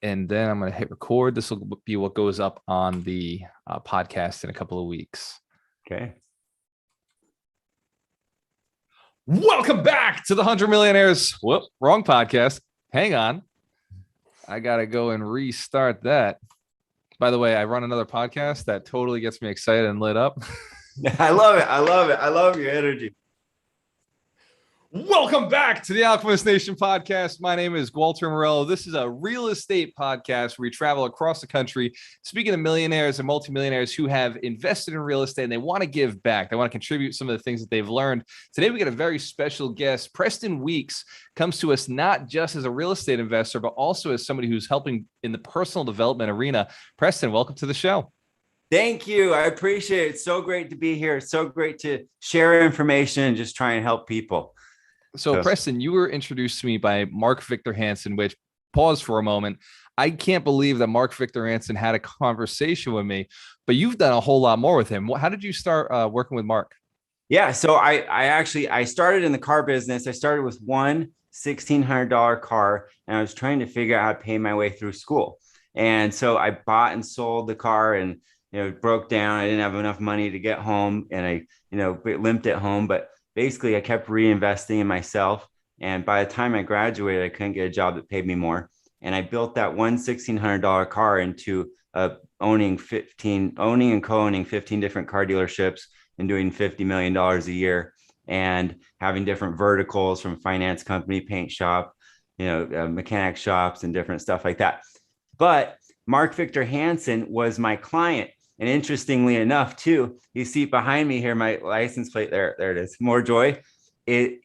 and then I'm going to hit record. This will be what goes up on the podcast in a couple of weeks. Okay. Welcome back to the 100 Millionaires. Whoop, wrong podcast. Hang on. I got to go and restart that. By the way, I run another podcast that totally gets me excited and lit up. I love it. I love it. I love your energy. Welcome back to the Alchemist Nation podcast. My name is Walter Morello. This is a real estate podcast where we travel across the country, speaking to millionaires and multimillionaires who have invested in real estate and they want to give back. They want to contribute some of the things that they've learned. Today, we got a very special guest. Preston Weekes comes to us not just as a real estate investor, but also as somebody who's helping in the personal development arena. Preston, welcome to the show. Thank you. I appreciate it. It's so great to be here. It's so great to share information and just try and help people. So Preston, you were introduced to me by Mark Victor Hansen, which, pause for a moment. I can't believe that Mark Victor Hansen had a conversation with me, but you've done a whole lot more with him. How did you start working with Mark? Yeah. So I started in the car business. I started with one $1,600 car and I was trying to figure out how to pay my way through school. And so I bought and sold the car and, it broke down. I didn't have enough money to get home and I, limped it home, but basically I kept reinvesting in myself. And by the time I graduated, I couldn't get a job that paid me more. And I built that one $1,600 car into owning and co-owning 15 different car dealerships and doing $50 million a year and having different verticals from finance company, paint shop, mechanic shops and different stuff like that. But Mark Victor Hansen was my client. And interestingly enough, too, you see behind me here, my license plate, there it is, More Joy.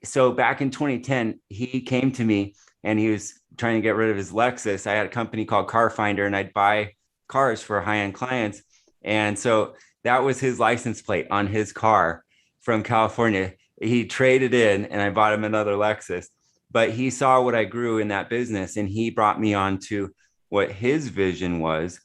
So back in 2010, he came to me and he was trying to get rid of his Lexus. I had a company called Car Finder and I'd buy cars for high-end clients. And so that was his license plate on his car from California. He traded in and I bought him another Lexus. But he saw what I grew in that business and he brought me on to what his vision was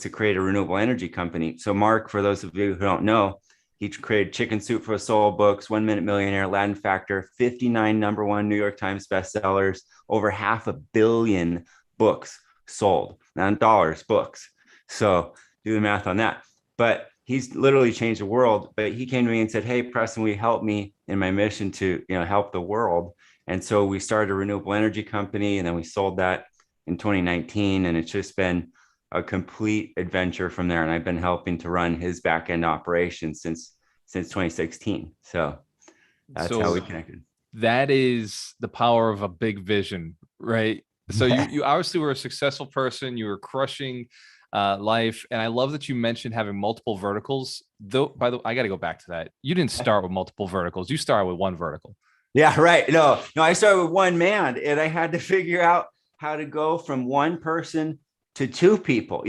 to create a renewable energy company. So Mark, for those of you who don't know, he created Chicken Soup for the Soul books, 1 Minute Millionaire, Latin Factor, 59 #1 New York Times bestsellers, over 500 million books sold, not dollars, books. So do the math on that. But he's literally changed the world. But he came to me and said, "Hey, Preston, will you help me in my mission to help the world?" And so we started a renewable energy company and then we sold that in 2019. And it's just been a complete adventure from there. And I've been helping to run his back end operations since 2016. So that's how we connected. That is the power of a big vision, right? So you obviously were a successful person. You were crushing life. And I love that you mentioned having multiple verticals. Though, by the way, I got to go back to that. You didn't start with multiple verticals. You started with one vertical. Yeah, right. No, I started with one man and I had to figure out how to go from one person to two people,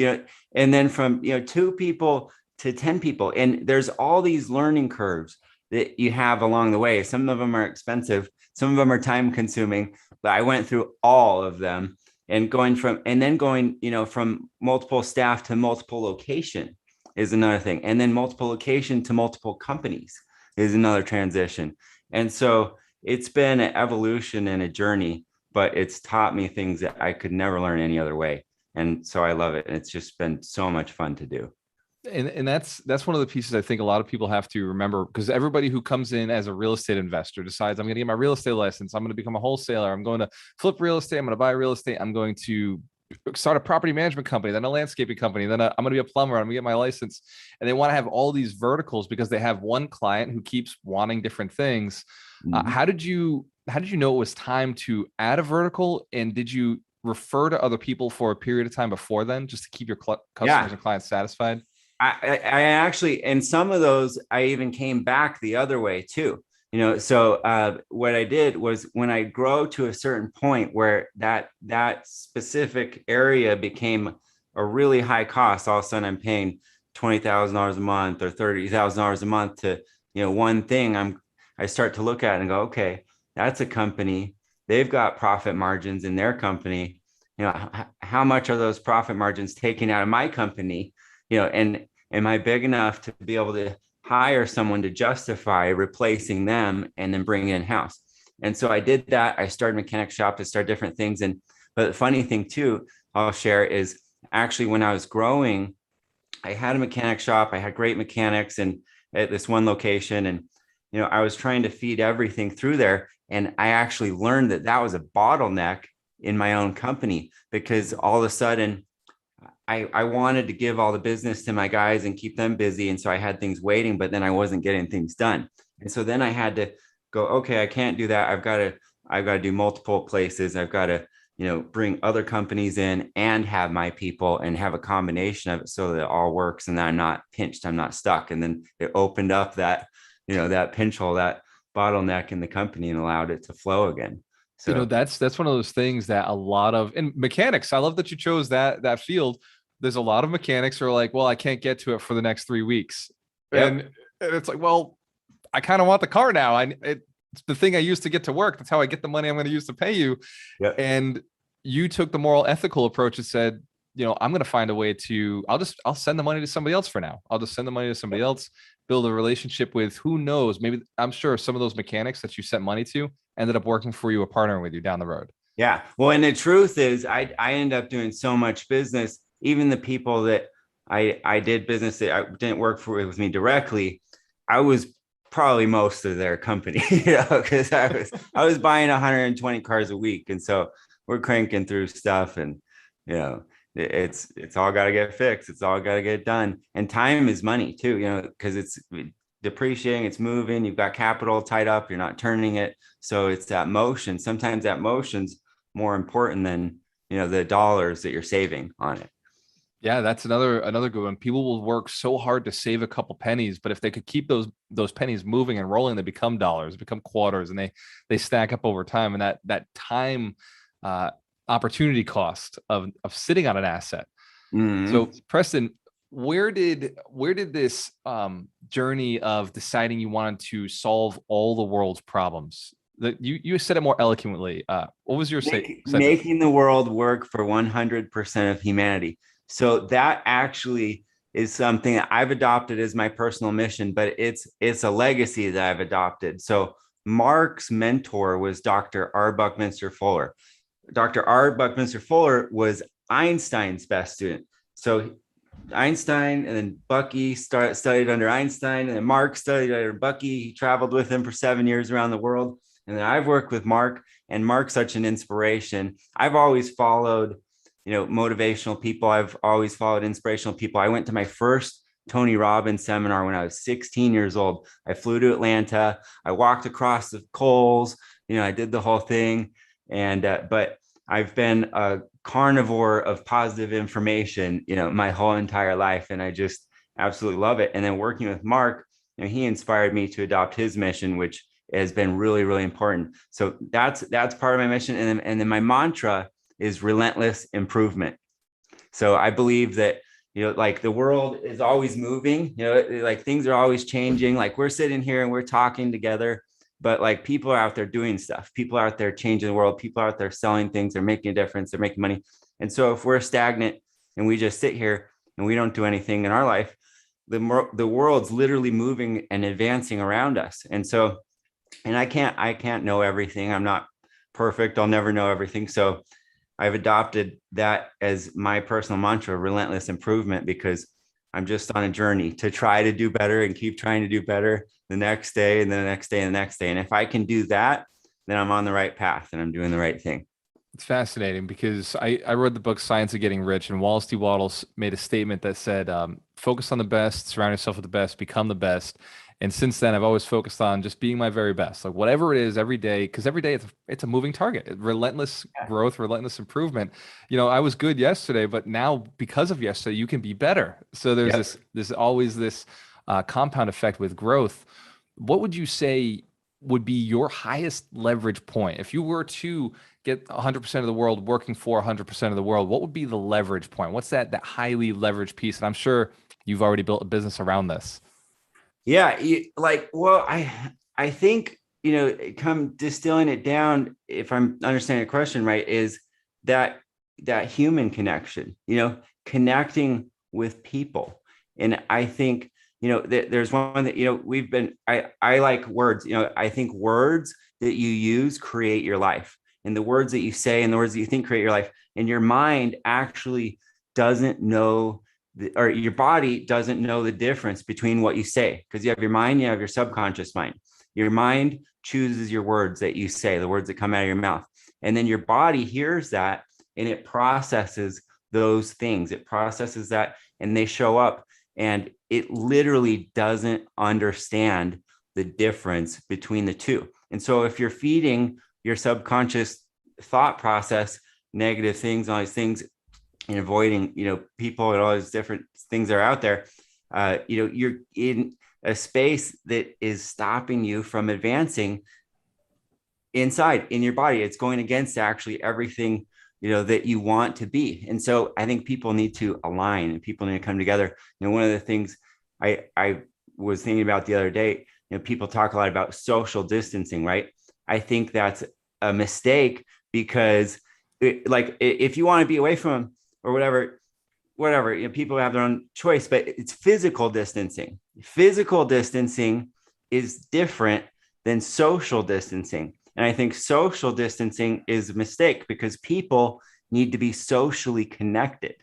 and then from, 2 people to 10 people. And there's all these learning curves that you have along the way. Some of them are expensive. Some of them are time consuming, but I went through all of them and going from multiple staff to multiple location is another thing. And then multiple location to multiple companies is another transition. And so it's been an evolution and a journey, but it's taught me things that I could never learn any other way. And so I love it. And it's just been so much fun to do. And that's one of the pieces I think a lot of people have to remember, because everybody who comes in as a real estate investor decides, I'm going to get my real estate license. I'm going to become a wholesaler. I'm going to flip real estate. I'm going to buy real estate. I'm going to start a property management company, then a landscaping company. Then I'm going to be a plumber. I'm going to get my license. And they want to have all these verticals because they have one client who keeps wanting different things. Mm-hmm. How did you know it was time to add a vertical? And did you refer to other people for a period of time before then, just to keep your customers and clients satisfied? I actually, and some of those, I even came back the other way too. So what I did was when I grow to a certain point where that specific area became a really high cost, all of a sudden I'm paying $20,000 a month or $30,000 a month to, one thing. I start to look at it and go, okay, that's a company. They've got profit margins in their company. How much are those profit margins taken out of my company? And am I big enough to be able to hire someone to justify replacing them and then bring it in-house? And so I did that. I started mechanic shop to start different things. But the funny thing too, I'll share is actually when I was growing, I had a mechanic shop. I had great mechanics and at this one location, and I was trying to feed everything through there, and I actually learned that that was a bottleneck in my own company because all of a sudden I wanted to give all the business to my guys and keep them busy. And so I had things waiting, but then I wasn't getting things done. And so then I had to go, okay, I can't do that. I've got to do multiple places. I've got to, bring other companies in and have my people and have a combination of it so that it all works and that I'm not pinched, I'm not stuck. And then it opened up that, that pinch hole, that bottleneck in the company and allowed it to flow again. So That's one of those things that a lot of, and mechanics, I love that you chose that field. There's a lot of mechanics who are like, well, I can't get to it for the next 3 weeks. yep. And it's like, well, I kind of want the car now. It's the thing I used to get to work. That's how I get the money I'm going to use to pay you. Yep. And you took the moral ethical approach and said, I'm going to find a way to, I'll send the money to somebody else for now. I'll just send the money to somebody else, build a relationship with, who knows, maybe I'm sure some of those mechanics that you sent money to ended up working for you or partnering with you down the road. Yeah. Well, and the truth is I ended up doing so much business, even the people that I did business that I didn't work for with me directly, I was probably most of their company, because I was buying 120 cars a week. And so we're cranking through stuff and, it's all got to get fixed. It's all got to get done. And time is money too, because it's depreciating, it's moving, you've got capital tied up, you're not turning it. So it's that motion. Sometimes that motion's more important than, the dollars that you're saving on it. Yeah, that's another good one. People will work so hard to save a couple pennies, but if they could keep those pennies moving and rolling, they become dollars, become quarters, and they stack up over time. And that time opportunity cost of sitting on an asset. Mm-hmm. So Preston, where did this journey of deciding you wanted to solve all the world's problems, that you said it more eloquently, what was your making the world work for 100% of humanity? So that actually is something that I've adopted as my personal mission, but it's a legacy that I've adopted. So Mark's mentor was Dr. R. Buckminster Fuller. Dr. R. Buckminster Fuller was Einstein's best student. So Einstein and then Bucky studied under Einstein, and then Mark studied under Bucky. He traveled with him for 7 years around the world. And then I've worked with Mark, and Mark's such an inspiration. I've always followed, motivational people. I've always followed inspirational people. I went to my first Tony Robbins seminar when I was 16 years old. I flew to Atlanta. I walked across the coals. I did the whole thing. And, but I've been a carnivore of positive information, my whole entire life. And I just absolutely love it. And then working with Mark, he inspired me to adopt his mission, which has been really, really important. So that's part of my mission. And then my mantra is relentless improvement. So I believe that, like the world is always moving, like things are always changing. Like we're sitting here and we're talking together, but like people are out there doing stuff. People are out there changing the world. People are out there selling things. They're making a difference. They're making money. And so if we're stagnant and we just sit here and we don't do anything in our life, the world's literally moving and advancing around us. And so, and I can't know everything. I'm not perfect. I'll never know everything. So I've adopted that as my personal mantra, relentless improvement, because I'm just on a journey to try to do better and keep trying to do better the next day and then the next day and the next day. And if I can do that, then I'm on the right path and I'm doing the right thing. It's fascinating because I read the book Science of Getting Rich, and Wallace D. Wattles made a statement that said, focus on the best, surround yourself with the best, become the best. And since then, I've always focused on just being my very best, like whatever it is every day, because every day it's a moving target, relentless growth, relentless improvement. I was good yesterday, but now because of yesterday, you can be better. So there's this always this compound effect with growth. What would you say would be your highest leverage point? If you were to get 100% of the world working for 100% of the world, what would be the leverage point? What's that highly leveraged piece? And I'm sure you've already built a business around this. Yeah. Well, I think, come distilling it down, if I'm understanding the question right, is that human connection, connecting with people. And I think, there's one that, I like words, I think words that you use create your life. and the words that you say and the words that you think create your life. And your mind actually doesn't know, or your body doesn't know the difference between what you say, because you have your mind, you have your subconscious mind. Your mind chooses your words that you say, the words that come out of your mouth. And then your body hears that and it processes those things. It processes that and they show up, and it literally doesn't understand the difference between the two. And so if you're feeding your subconscious thought process negative things, all these things, and avoiding, people and all these different things that are out there, you're in a space that is stopping you from advancing inside in your body. It's going against actually everything, that you want to be. And so I think people need to align and people need to come together. One of the things I was thinking about the other day, people talk a lot about social distancing, right? I think that's a mistake, because if you want to be away from them or whatever, people have their own choice, but it's physical distancing. Physical distancing is different than social distancing. And I think social distancing is a mistake, because people need to be socially connected.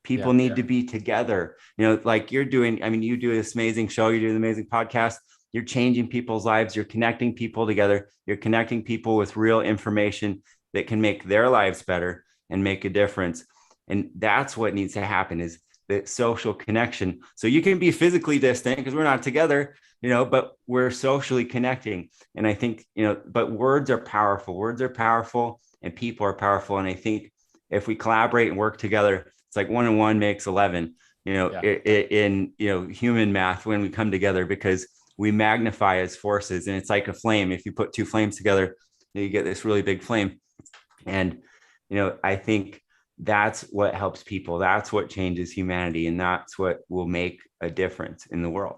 People need to be together, like you're doing. I mean, you do this amazing show, you do an amazing podcast, you're changing people's lives, you're connecting people together, you're connecting people with real information that can make their lives better and make a difference. And that's what needs to happen, is the social connection. So you can be physically distant because we're not together, but we're socially connecting. And I think, but words are powerful and people are powerful. And I think if we collaborate and work together, it's like 1 and 1 makes 11, in human math, when we come together, because we magnify as forces. And it's like a flame. If you put 2 flames together, you get this really big flame. And, I think that's what helps people. That's what changes humanity. And that's what will make a difference in the world.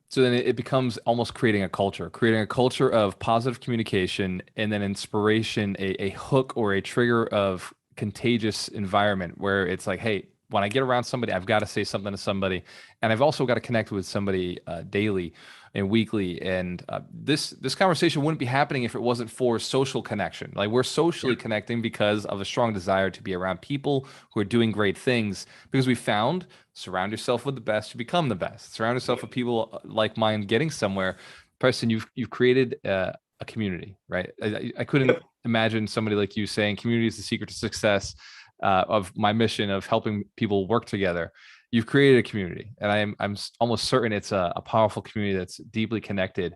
So then it becomes almost creating a culture of positive communication, and then inspiration, a hook or a trigger of contagious environment where it's like, hey, when I get around somebody, I've got to say something to somebody. And I've also got to connect with somebody daily and weekly. And this conversation wouldn't be happening if it wasn't for social connection. Like, we're socially connecting because of a strong desire to be around people who are doing great things, because we found surround yourself with the best to become the best. Surround yourself with people like mine getting somewhere. Preston, you've created a community, right? I couldn't imagine somebody like you saying community is the secret to success. Of my mission of helping people work together. You've created a community, and I'm almost certain it's a powerful community that's deeply connected.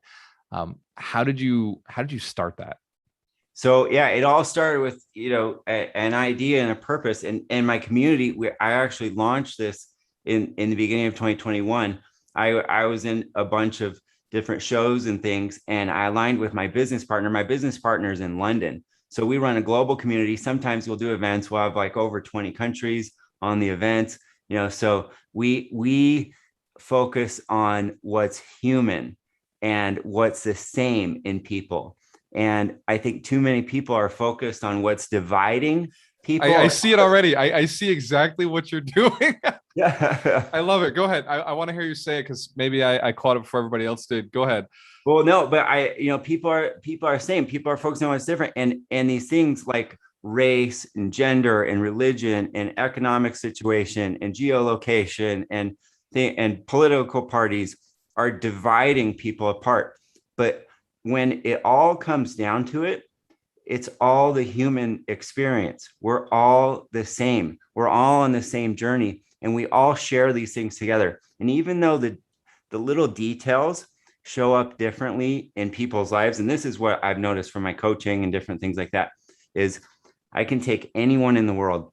How did you start that? So it all started with an idea and a purpose. And my community, I actually launched this in the beginning of 2021. I was in a bunch of different shows and things, and I aligned with my business partner. My business partner is in London. So we run a global community. Sometimes we'll do events. We'll have like over 20 countries on the events, so we focus on what's human and what's the same in people. And I think too many people are focused on what's dividing people. I see it already. I see exactly what you're doing. Yeah. I love it. Go ahead. I want to hear you say it, because maybe I caught it before everybody else did. Go ahead. Well, no, but people are saying, people are focusing on what's different. And these things like race and gender and religion and economic situation and geolocation and political parties are dividing people apart. But when it all comes down to it, it's all the human experience. We're all the same. We're all on the same journey, and we all share these things together. And even though the little details show up differently in people's lives, and this is what I've noticed from my coaching and different things like that, is I can take anyone in the world,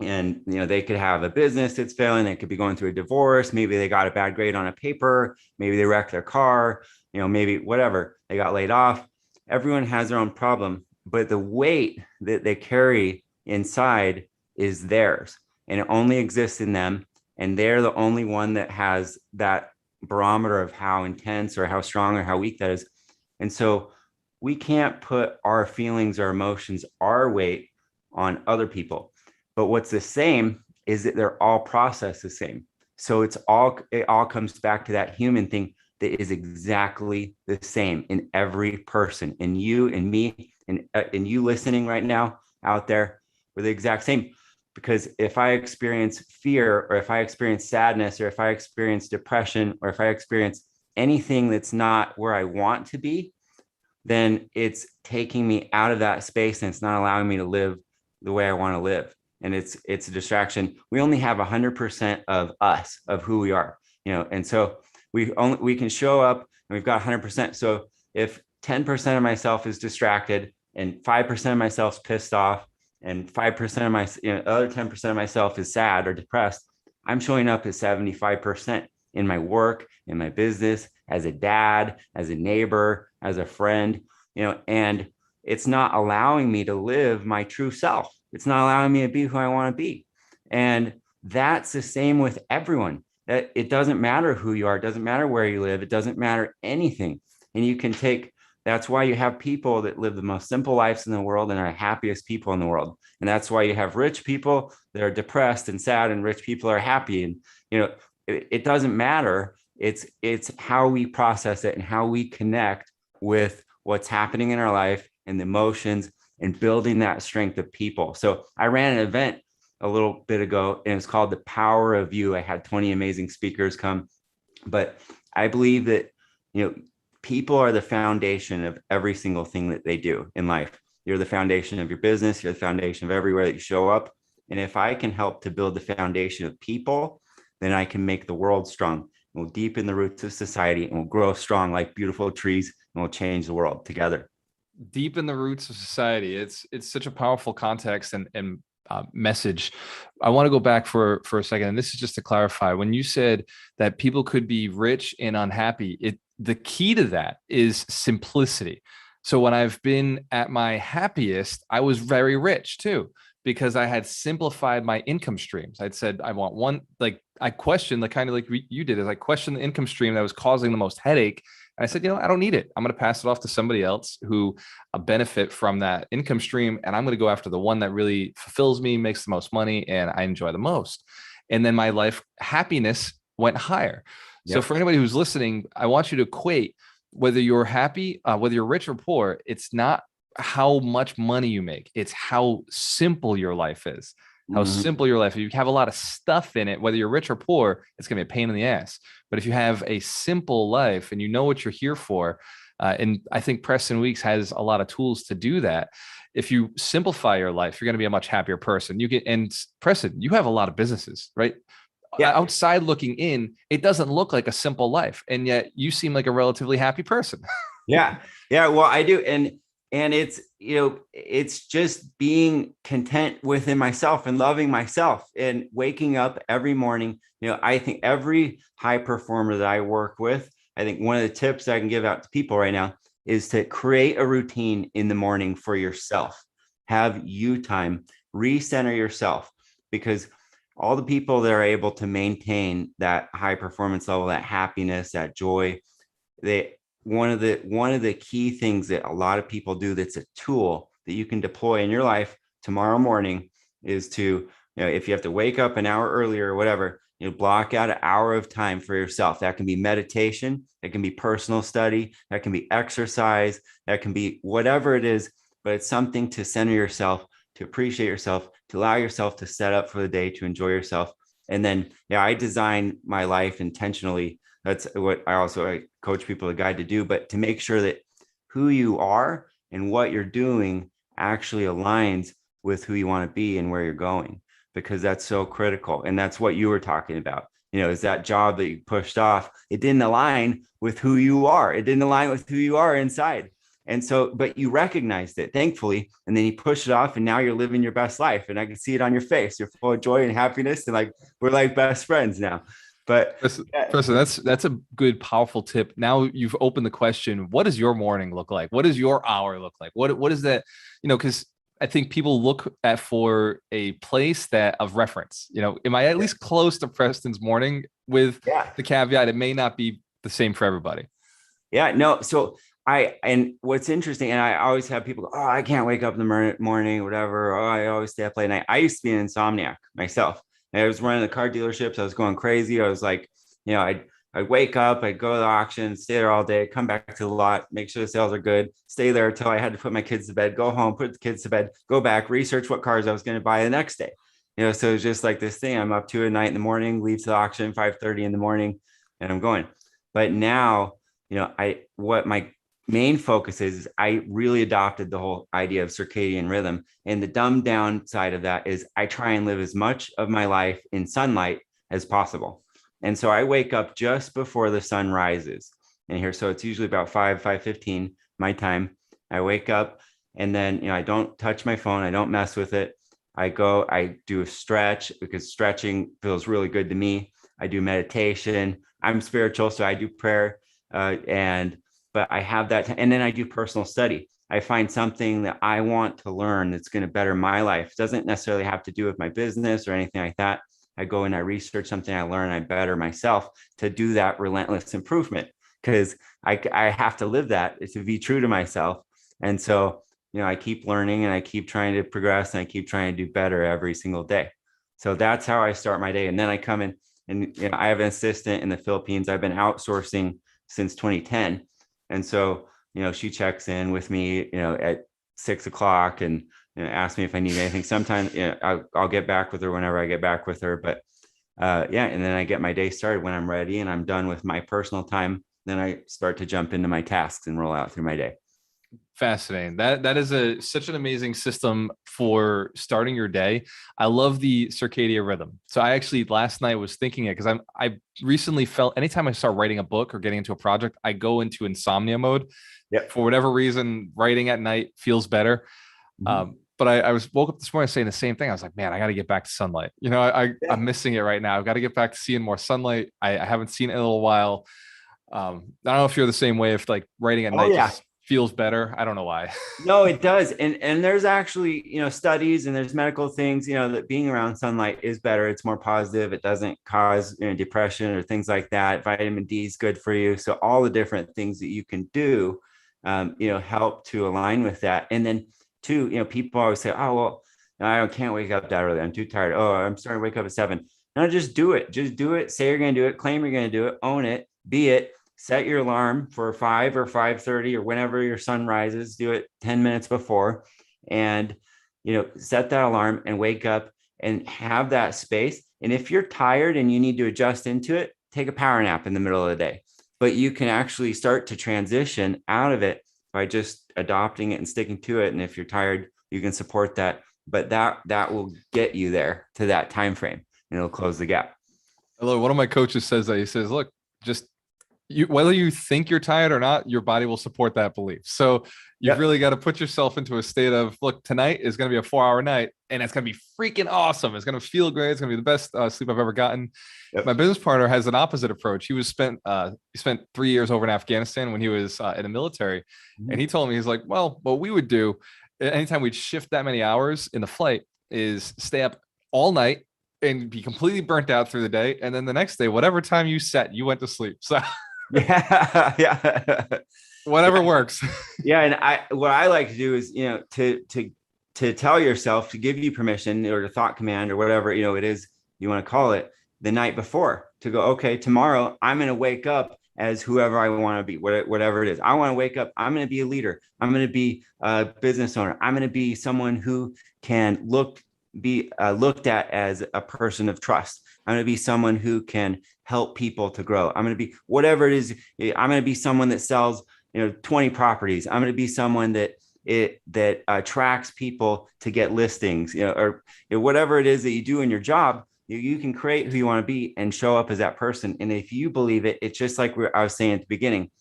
and they could have a business that's failing, they could be going through a divorce, maybe they got a bad grade on a paper, maybe they wrecked their car, maybe whatever, they got laid off. Everyone has their own problem, but the weight that they carry inside is theirs, and it only exists in them, and they're the only one that has that barometer of how intense or how strong or how weak that is. And so we can't put our feelings or emotions, our weight, on other people. But what's the same is that they're all processed the same. So it all comes back to that human thing that is exactly the same in every person, in you and me and you listening right now out there, we're the exact same. Because if I experience fear, or if I experience sadness, or if I experience depression, or if I experience anything that's not where I want to be, then it's taking me out of that space, and it's not allowing me to live the way I want to live. And it's a distraction. We only have 100% of us, of who we are, and so we can show up and we've got 100%. So if 10% of myself is distracted, and 5% of myself is pissed off, and 5% of my other 10% of myself is sad or depressed, I'm showing up as 75% in my work, in my business, as a dad, as a neighbor, as a friend, and it's not allowing me to live my true self. It's not allowing me to be who I want to be. And that's the same with everyone. That it doesn't matter who you are, it doesn't matter where you live, it doesn't matter anything. And you can take, that's why you have people that live the most simple lives in the world and are the happiest people in the world. And that's why you have rich people that are depressed and sad, and rich people are happy. And, it doesn't matter. It's how we process it and how we connect with what's happening in our life and the emotions, and building that strength of people. So I ran an event a little bit ago, and it's called The Power of You. I had 20 amazing speakers come, but I believe that, people are the foundation of every single thing that they do in life. You're the foundation of your business. You're the foundation of everywhere that you show up. And if I can help to build the foundation of people, then I can make the world strong. We'll deepen the roots of society, and we'll grow strong like beautiful trees, and we'll change the world together. Deep in the roots of society. It's such a powerful context and message. I want to go back for a second, and this is just to clarify. When you said that people could be rich and unhappy, the key to that is simplicity. So when I've been at my happiest, I was very rich too, because I had simplified my income streams. I'd said, I want one, like I questioned the kind of like you did, is I questioned the income stream that was causing the most headache. And I said, I don't need it. I'm going to pass it off to somebody else who benefit from that income stream. And I'm going to go after the one that really fulfills me, makes the most money, and I enjoy the most. And then my life happiness went higher. Yep. So for anybody who's listening, I want you to equate whether you're happy, whether you're rich or poor. It's not how much money you make. It's how simple your life is. How simple your life. If you have a lot of stuff in it, whether you're rich or poor, it's going to be a pain in the ass. But if you have a simple life and you know what you're here for, and I think Preston Weekes has a lot of tools to do that. If you simplify your life, you're going to be a much happier person. And Preston, you have a lot of businesses, right? Yeah. Outside looking in, it doesn't look like a simple life. And yet you seem like a relatively happy person. Yeah. Well, I do. And it's, it's just being content within myself and loving myself and waking up every morning. I think every high performer that I work with, I think one of the tips I can give out to people right now is to create a routine in the morning for yourself. Have you time, recenter yourself, because all the people that are able to maintain that high performance level, that happiness, that joy, one of the key things that a lot of people do, that's a tool that you can deploy in your life tomorrow morning, is to, if you have to wake up an hour earlier or whatever, block out an hour of time for yourself. That can be meditation, that can be personal study, that can be exercise, that can be whatever it is, but it's something to center yourself, to appreciate yourself, to allow yourself to set up for the day, to enjoy yourself. And then, I design my life intentionally. That's what I coach people, a guide to do, but to make sure that who you are and what you're doing actually aligns with who you want to be and where you're going, because that's so critical. And that's what you were talking about. Is that job that you pushed off, it didn't align with who you are. It didn't align with who you are inside. And so, but you recognized it, thankfully, and then you pushed it off, and now you're living your best life. And I can see it on your face. You're full of joy and happiness, and like, we're like best friends now. But Preston, that's a good, powerful tip. Now you've opened the question: what does your morning look like? What does your hour look like? What is that? Because I think people look at for a place that of reference. Am I at least close to Preston's morning? With the caveat, it may not be the same for everybody. Yeah, no. So and what's interesting, and I always have people go, oh, I can't wake up in the morning, whatever. Oh, I always stay up late night. I used to be an insomniac myself. And I was running the car dealerships. I was going crazy. I was like, I'd I'd wake up, I'd go to the auction, stay there all day, come back to the lot, make sure the sales are good, stay there until I had to put my kids to bed, go home, put the kids to bed, go back, research what cars I was going to buy the next day. So it's just like this thing. I'm up to at night in the morning, leave to the auction 5:30 in the morning, and I'm going. But now, what my main focus is I really adopted the whole idea of circadian rhythm. And the dumbed down side of that is I try and live as much of my life in sunlight as possible. And so I wake up just before the sun rises. And here, so it's usually about 5:15 my time. I wake up, and then, I don't touch my phone. I don't mess with it. I do a stretch because stretching feels really good to me. I do meditation. I'm spiritual, so I do prayer. But I have that, and then I do personal study. I find something that I want to learn that's going to better my life. It doesn't necessarily have to do with my business or anything like that. I go and I research something, I learn, I better myself to do that relentless improvement, because I have to live that to be true to myself. And so, I keep learning and I keep trying to progress and I keep trying to do better every single day. So that's how I start my day. And then I come in and I have an assistant in the Philippines. I've been outsourcing since 2010. And so, she checks in with me, at 6 o'clock and asks me if I need anything. Sometimes, I'll get back with her whenever I get back with her. But and then I get my day started when I'm ready and I'm done with my personal time. Then I start to jump into my tasks and roll out through my day. Fascinating. That is such an amazing system for starting your day. I love the circadian rhythm. So I actually last night was thinking it because I recently felt anytime I start writing a book or getting into a project, I go into insomnia mode. Yep. For whatever reason, writing at night feels better. Mm-hmm. But I woke up this morning saying the same thing. I was like, man, I got to get back to sunlight. I'm missing it right now. I've got to get back to seeing more sunlight. I haven't seen it in a little while. I don't know if you're the same way, if like writing at night just feels better. I don't know why. No, it does. And there's actually, studies and there's medical things, that being around sunlight is better. It's more positive. It doesn't cause depression or things like that. Vitamin D is good for you. So all the different things that you can do, help to align with that. And then too, people always say, oh, well, I can't wake up that early. I'm too tired. Oh, I'm starting to wake up at 7. No, just do it. Just do it. Say you're going to do it. Claim you're going to do it. Own it. Be it. Set your alarm for 5 or 5:30 or whenever your sun rises. Do it 10 minutes before, and set that alarm and wake up and have that space. And if you're tired and you need to adjust into it, take a power nap in the middle of the day. But you can actually start to transition out of it by just adopting it and sticking to it. And if you're tired, you can support that. But that will get you there to that time frame, and it'll close the gap. Hello, one of my coaches says that. He says, look, just whether you think you're tired or not, your body will support that belief. So you've really got to put yourself into a state of, look, tonight is going to be a 4-hour night and it's going to be freaking awesome. It's going to feel great. It's going to be the best sleep I've ever gotten. Yep. My business partner has an opposite approach. He spent 3 years over in Afghanistan when he was in the military. Mm-hmm. And he told me, he's like, well, what we would do anytime we'd shift that many hours in the flight is stay up all night and be completely burnt out through the day. And then the next day, whatever time you set, you went to sleep. So yeah. Whatever works. Yeah. And what I like to do is, to tell yourself, to give you permission or the thought command or whatever, it is you want to call it, the night before, to go, okay, tomorrow I'm going to wake up as whoever I want to be, whatever it is. I want to wake up. I'm going to be a leader. I'm going to be a business owner. I'm going to be someone who can be looked at as a person of trust. I'm going to be someone who can help people to grow. I'm going to be whatever it is. I'm going to be someone that sells, 20 properties. I'm going to be someone that attracts people to get listings, or whatever it is that you do in your job. You can create who you want to be and show up as that person. And if you believe it, it's just like I was saying at the beginning,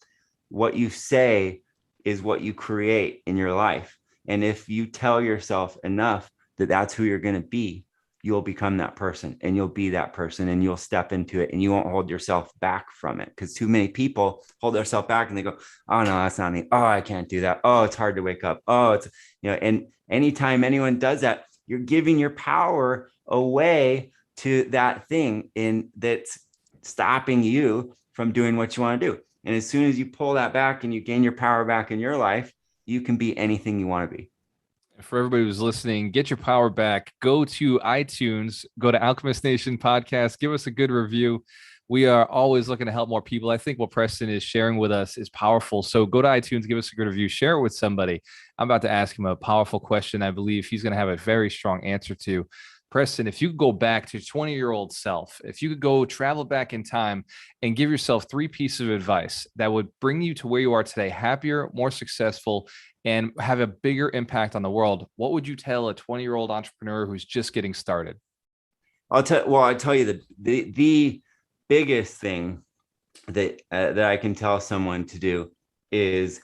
what you say is what you create in your life. And if you tell yourself enough that that's who you're going to be, you'll become that person and you'll be that person and you'll step into it and you won't hold yourself back from it. Because too many people hold themselves back and they go, oh no, that's not me. Oh, I can't do that. Oh, it's hard to wake up. Oh, it's, and anytime anyone does that, you're giving your power away to that thing that's stopping you from doing what you want to do. And as soon as you pull that back and you gain your power back in your life, you can be anything you want to be. For everybody who's listening, get your power back. Go to iTunes, go to Alchemist Nation podcast, give us a good review. We are always looking to help more people. I think what Preston is sharing with us is powerful. So go to iTunes, give us a good review, share it with somebody. I'm about to ask him a powerful question. I believe he's going to have a very strong answer to. Preston, if you could go back to your 20-year-old self, if you could go travel back in time and give yourself 3 pieces of advice that would bring you to where you are today, happier, more successful, and have a bigger impact on the world, what would you tell a 20-year-old entrepreneur who's just getting started? I'll tell you the biggest thing that I can tell someone to do is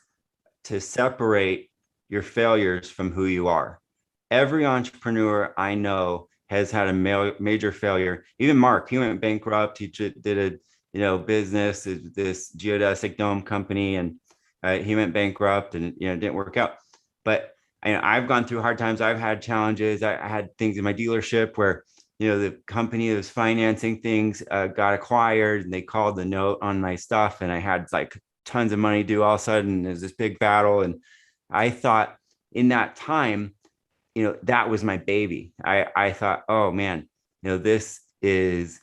to separate your failures from who you are. Every entrepreneur I know has had a major failure. Even Mark, he went bankrupt. He did a business, this geodesic dome company, and he went bankrupt, and it didn't work out. But I've gone through hard times. I've had challenges. I had things in my dealership where the company that was financing things got acquired, and they called the note on my stuff, and I had like tons of money due. All of a sudden, there's this big battle, and I thought in that time, that was my baby. I thought, oh man, this is,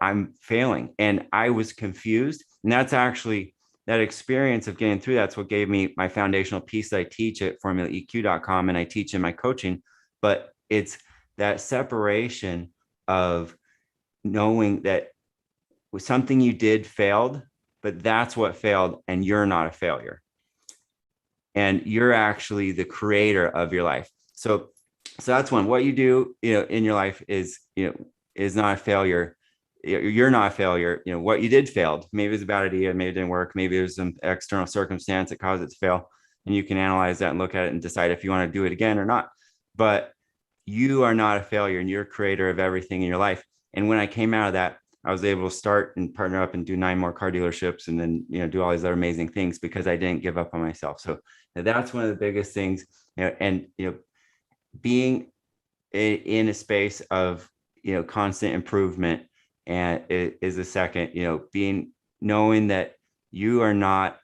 I'm failing. And I was confused. And that's actually that experience of getting through. That's what gave me my foundational piece that I teach at formulaeq.com, and I teach in my coaching. But it's that separation of knowing that something you did failed, but that's what failed, and you're not a failure. And you're actually the creator of your life. So that's one. What you do, in your life is not a failure. You're not a failure. What you did failed. Maybe it was a bad idea. Maybe it didn't work. Maybe there's some external circumstance that caused it to fail. And you can analyze that and look at it and decide if you want to do it again or not. But you are not a failure, and you're a creator of everything in your life. And when I came out of that, I was able to start and partner up and do 9 more car dealerships, and then, do all these other amazing things because I didn't give up on myself. So that's one of the biggest things, and, being in a space of, constant improvement, and is the second, knowing that you are not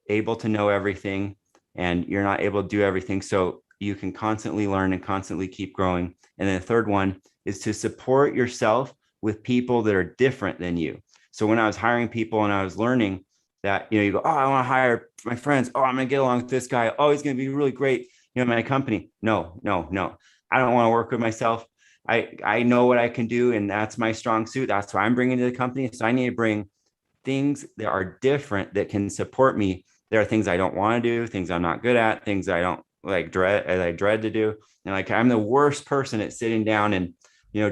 able to know everything, and you're not able to do everything. So you can constantly learn and constantly keep growing. And then the third one is to support yourself with people that are different than you. So when I was hiring people and I was learning that, you go, oh, I want to hire my friends. Oh, I'm going to get along with this guy. Oh, he's going to be really great, in my company. No. I don't want to work with myself. I know what I can do, and that's my strong suit. That's what I'm bringing to the company. So I need to bring things that are different that can support me. There are things I don't want to do, things I'm not good at, things I don't dread to do. And I'm the worst person at sitting down and,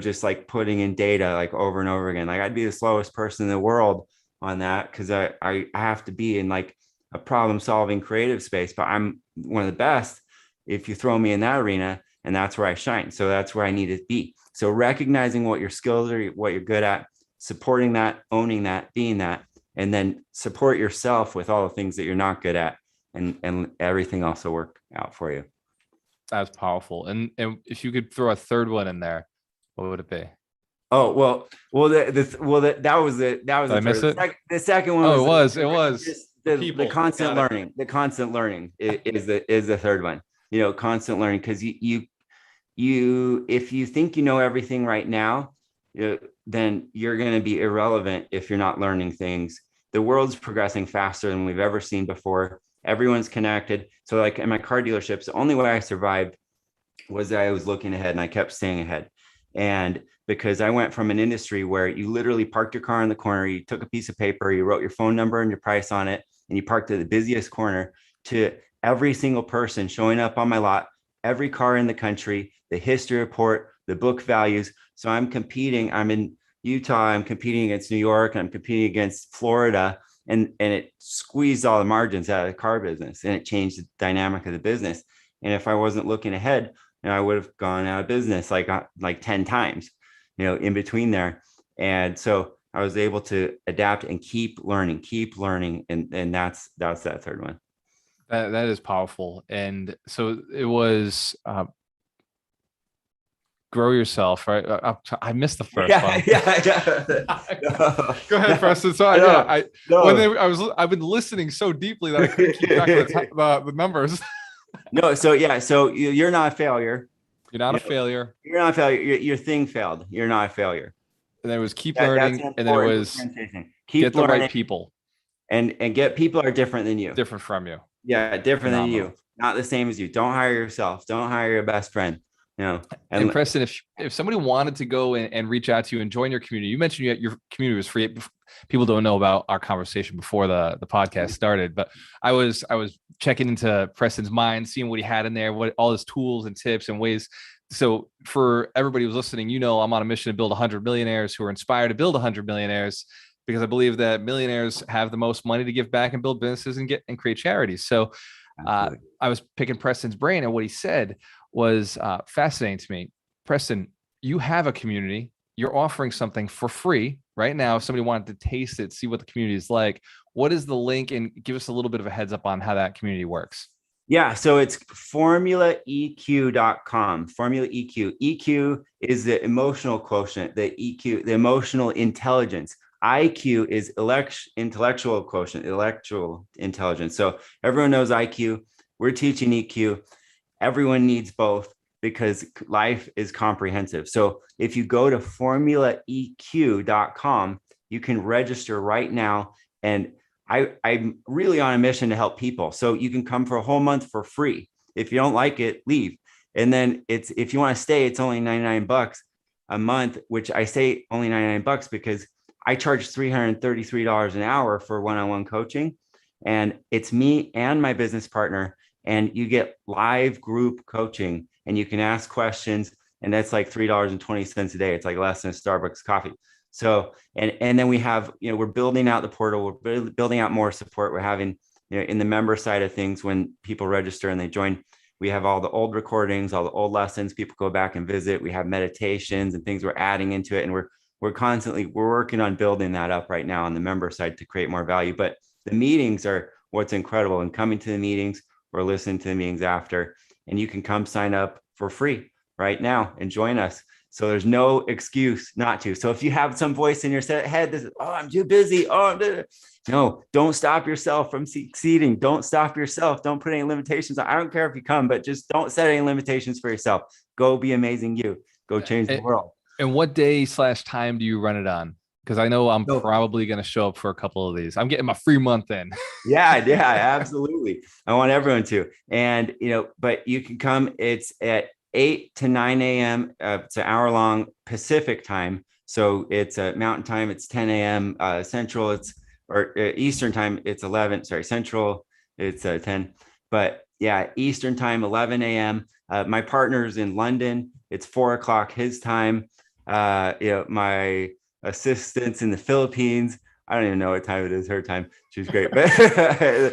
just like putting in data like over and over again. Like I'd be the slowest person in the world on that, because I have to be in like a problem solving creative space, but I'm one of the best if you throw me in that arena, and that's where I shine. So that's where I need to be. So recognizing what your skills are, what you're good at, supporting that, owning that, being that, and then support yourself with all the things that you're not good at, and everything else will work out for you. That's powerful. And if you could throw a third one in there, what would it be? Oh, that was Did I miss it? The second one. Oh, it was the constant learning. The constant learning is the third one. Constant learning, because you if you think you know everything right now, then you're going to be irrelevant if you're not learning things. The world's progressing faster than we've ever seen before. Everyone's connected. So like in my car dealerships, the only way I survived was that I was looking ahead, and I kept staying ahead. And because I went from an industry where you literally parked your car in the corner, you took a piece of paper, you wrote your phone number and your price on it, and you parked at the busiest corner, to every single person showing up on my lot, every car in the country, the history report, the book values. So I'm competing. I'm in Utah. I'm competing against New York. I'm competing against Florida. And it squeezed all the margins out of the car business, and it changed the dynamic of the business. And if I wasn't looking ahead, I would have gone out of business like 10 times, in between there. And so I was able to adapt and keep learning. And that's that third one. That is powerful. And so it was grow yourself, right? I missed the first one. Go ahead, Preston. So I've been listening so deeply that I couldn't keep track of the numbers. So you're not a failure. You're not a failure. You're not a failure. Your thing failed. You're not a failure. And then it was keep That's learning. an And then it important was differentiation. get Keep the right learning, people and get people are different than you. different from you. Yeah, different than you. Phenomenal. Not the same as you. Don't hire yourself. Don't hire your best friend. You know, And and Preston, if somebody wanted to go and reach out to you and join your community, you mentioned your community was free. People don't know about our conversation before the podcast started, but I was checking into Preston's mind, seeing what he had in there, what all his tools and tips and ways. So for everybody who's listening, I'm on a mission to build 100 millionaires who are inspired to build 100 millionaires, because I believe that millionaires have the most money to give back and build businesses and create charities. So I was picking Preston's brain, and what he said was fascinating to me. Preston, you have a community. You're offering something for free right now. If somebody wanted to taste it, see what the community is like, what is the link? And give us a little bit of a heads up on how that community works. Yeah, so it's formulaeq.com. Formula EQ. EQ is the emotional quotient, the EQ, the emotional intelligence. IQ is intellectual quotient, intellectual intelligence. So everyone knows IQ. We're teaching EQ. Everyone needs both because life is comprehensive. So if you go to formulaeq.com, you can register right now. And I'm really on a mission to help people. So you can come for a whole month for free. If you don't like it, leave. And then if you want to stay, it's only $99 a month, which I say only $99 because I charge $333 an hour for one-on-one coaching. And it's me and my business partner. And you get live group coaching and you can ask questions. And that's like $3.20 a day. It's like less than a Starbucks coffee. So, and then we have, we're building out the portal. We're building out more support. We're having, in the member side of things, when people register and they join, we have all the old recordings, all the old lessons. People go back and visit. We have meditations and things we're adding into it. And we're working on building that up right now on the member side to create more value. But the meetings are what's incredible, and coming to the meetings or listening to the meetings after, and you can come sign up for free right now and join us. So there's no excuse not to. So if you have some voice in your head that says, oh, I'm too busy. No, don't stop yourself from succeeding. Don't stop yourself. Don't put any limitations. I don't care if you come, but just don't set any limitations for yourself. Go be amazing you. Go change the world. And what day/time do you run it on? Because I know I'm probably going to show up for a couple of these. I'm getting my free month in. Yeah, absolutely. I want everyone to. And, but you can come. It's at 8 to 9 a.m. It's an hour long Pacific time. So it's Mountain time. It's 10 a.m. Central. Or Eastern time. It's 11. Sorry, Central. It's 10. But yeah, Eastern time, 11 a.m. My partner's in London. It's 4 o'clock his time. My assistant's in the Philippines. I don't even know what time it is, her time. She's great. But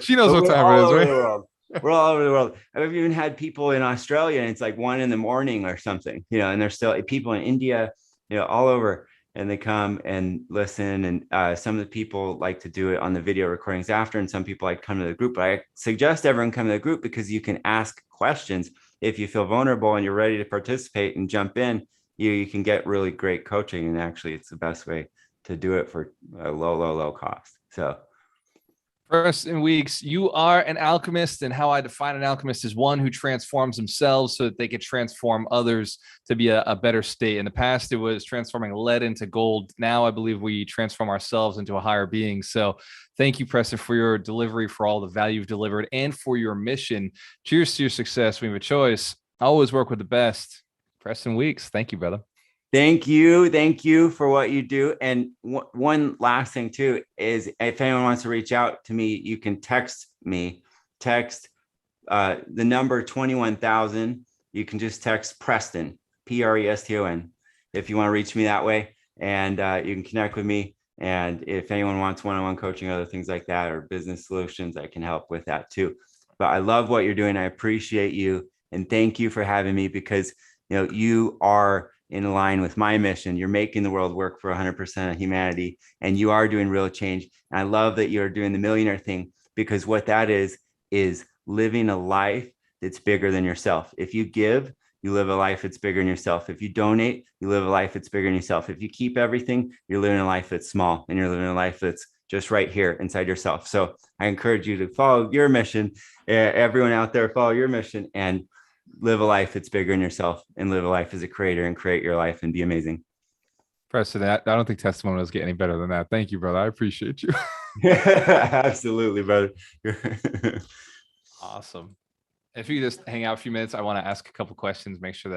she knows what time it is, right? We're all over the world. I've even had people in Australia and it's like 1 a.m. or something, and there's still people in India, all over, and they come and listen. And some of the people like to do it on the video recordings after, and some people like come to the group. But I suggest everyone come to the group because you can ask questions. If you feel vulnerable and you're ready to participate and jump in, you can get really great coaching. And actually, it's the best way to do it for a low cost. So Preston Weekes, you are an alchemist, and how I define an alchemist is one who transforms themselves so that they can transform others to be a better state. In the past, it was transforming lead into gold. Now, I believe we transform ourselves into a higher being. So thank you, Preston, for your delivery, for all the value you've delivered, and for your mission. Cheers to your success. We have a choice. I always work with the best. Preston Weekes, thank you, brother. Thank you for what you do. And one last thing too is, if anyone wants to reach out to me, you can text me. Text the number 21,000. You can just text Preston, Preston, if you want to reach me that way. And you can connect with me. And if anyone wants one-on-one coaching, other things like that, or business solutions, I can help with that too. But I love what you're doing. I appreciate you, and thank you for having me, because you are in line with my mission. You're making the world work for 100% of humanity, and you are doing real change. And I love that you're doing the millionaire thing, because what that is living a life that's bigger than yourself. If you give, you live a life that's bigger than yourself. If you donate, you live a life that's bigger than yourself. If you keep everything, you're living a life that's small, and you're living a life that's just right here inside yourself. So I encourage you to follow your mission. Everyone out there, follow your mission and live a life that's bigger than yourself, and live a life as a creator and create your life and be amazing. Preston, I don't think testimonials get any better than that. Thank you, brother. I appreciate you. Absolutely, brother. Awesome. If you could just hang out a few minutes, I want to ask a couple questions, make sure that